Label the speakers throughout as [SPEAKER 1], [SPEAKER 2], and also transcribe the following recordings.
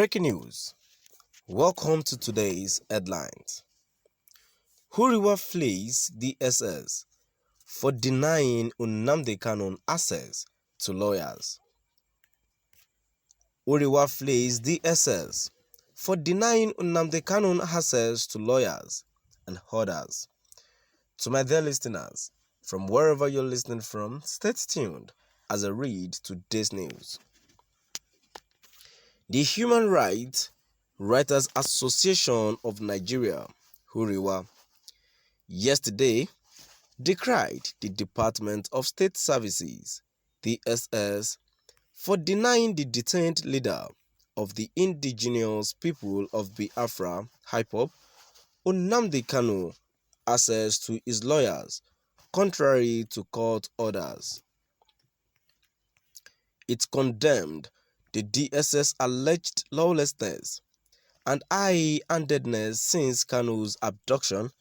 [SPEAKER 1] Breaking news. Welcome to today's headlines. Huriwa flees DSS for denying Nnamdi Kanu access to lawyers. Huriwa flees DSS for denying Nnamdi Kanu access to lawyers and others. To my dear listeners, from wherever you're listening from, stay tuned as I read today's news. The Human Rights Writers Association of Nigeria, Huriwa, yesterday decried the Department of State Services, DSS, for denying the detained leader of the indigenous people of Biafra, IPOB, Nnamdi Kanu, access to his lawyers, contrary to court orders. It condemned the DSS alleged lawlessness and high-handedness since Kanu's abduction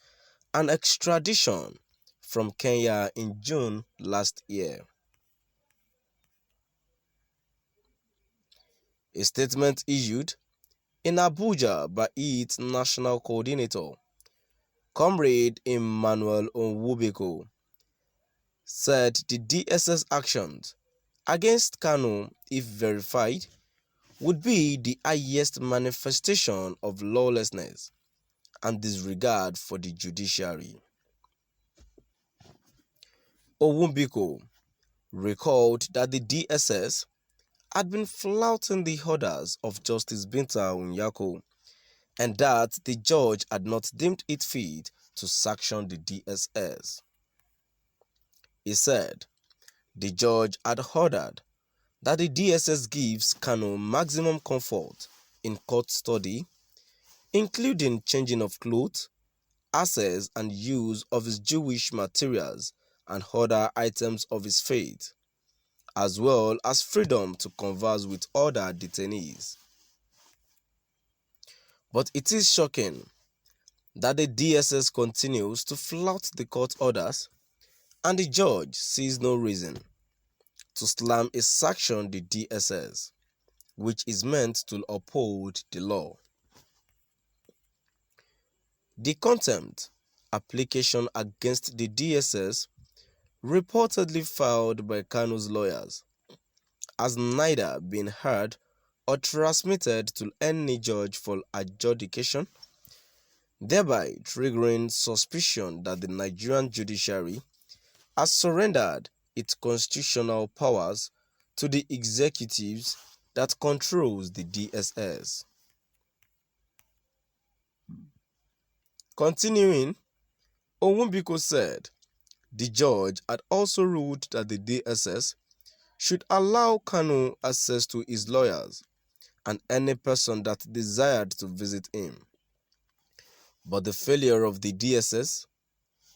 [SPEAKER 1] and extradition from Kenya in June last year. A statement issued in Abuja by its national coordinator, Comrade Emmanuel Onwubiko, said the DSS actions against Kanu, if verified, would be the highest manifestation of lawlessness and disregard for the judiciary. Onwubiko recalled that the DSS had been flouting the orders of Justice Binta Nyako and that the judge had not deemed it fit to sanction the DSS. He said the judge had ordered that the DSS gives Kanu maximum comfort in court study, including changing of clothes, access and use of his Jewish materials and other items of his faith, as well as freedom to converse with other detainees. But it is shocking that the DSS continues to flout the court orders and the judge sees no reason to slam a sanction the DSS, which is meant to uphold the law. The contempt application against the DSS, reportedly filed by Kanu's lawyers, has neither been heard or transmitted to any judge for adjudication, thereby triggering suspicion that the Nigerian judiciary has surrendered its constitutional powers to the executives that controls the DSS. Continuing, Onwubiko said the judge had also ruled that the DSS should allow Kanu access to his lawyers and any person that desired to visit him. But the failure of the DSS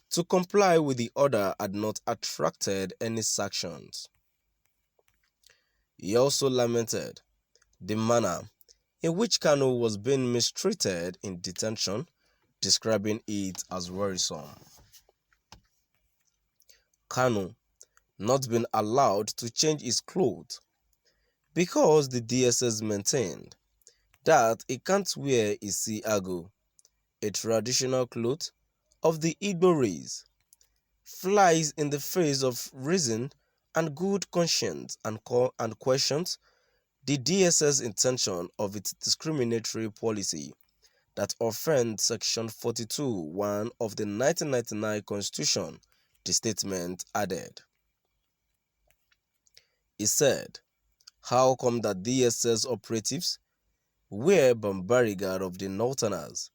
[SPEAKER 1] to comply with the order had not attracted any sanctions. He also lamented the manner in which Kanu was being mistreated in detention, describing it as worrisome. Kanu not been allowed to change his clothes because the DSS maintained that he can't wear his siago, a traditional cloth of the Igbo race, flies in the face of reason and good conscience and questions the DSS intention of its discriminatory policy that offends Section 42(1) of the 1999 Constitution, the statement added. He said, how come that DSS operatives wear bombariga of the Northerners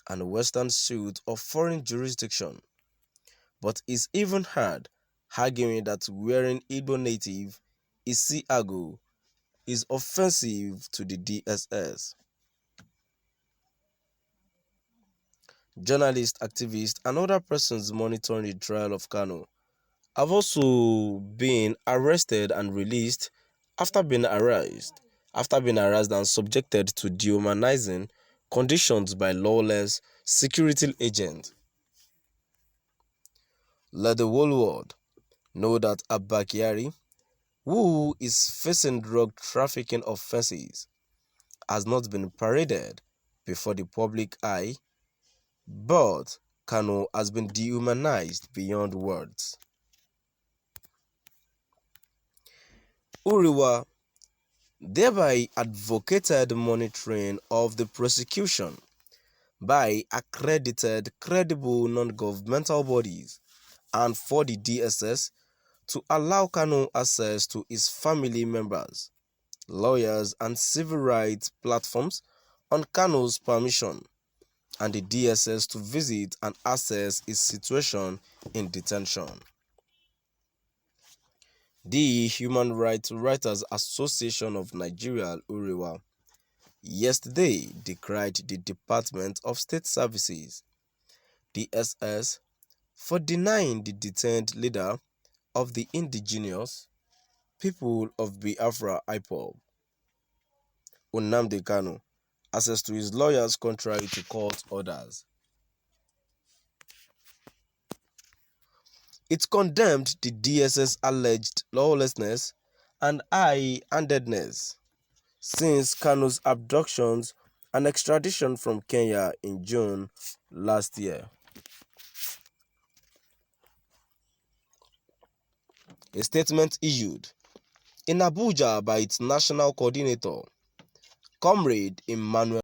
[SPEAKER 1] and Western suit of foreign jurisdiction, but is even heard arguing that wearing Igbo native isiago is offensive to the DSS. Journalists, activists, and other persons monitoring the trial of Kanu have also been arrested and released after being harassed and subjected to dehumanizing conditions by lawless security agents. Let the whole world know that Abba Kyari, who is facing drug trafficking offenses, has not been paraded before the public eye, but Kanu has been dehumanized beyond words. Uriwa thereby advocated monitoring of the prosecution by accredited, credible non-governmental bodies and for the DSS to allow Kanu access to his family members, lawyers and civil rights platforms on Kanu's permission, and the DSS to visit and assess his situation in detention. The Human Rights Writers Association of Nigeria, Uriwa, yesterday decried the Department of State Services, DSS, for denying the detained leader of the indigenous people of Biafra IPOB, Nnamdi Kanu, access to his lawyers contrary to court orders. It condemned the DSS alleged lawlessness and high-handedness since Kanu's abductions and extradition from Kenya in June last year. A statement issued in Abuja by its national coordinator, Comrade Emmanuel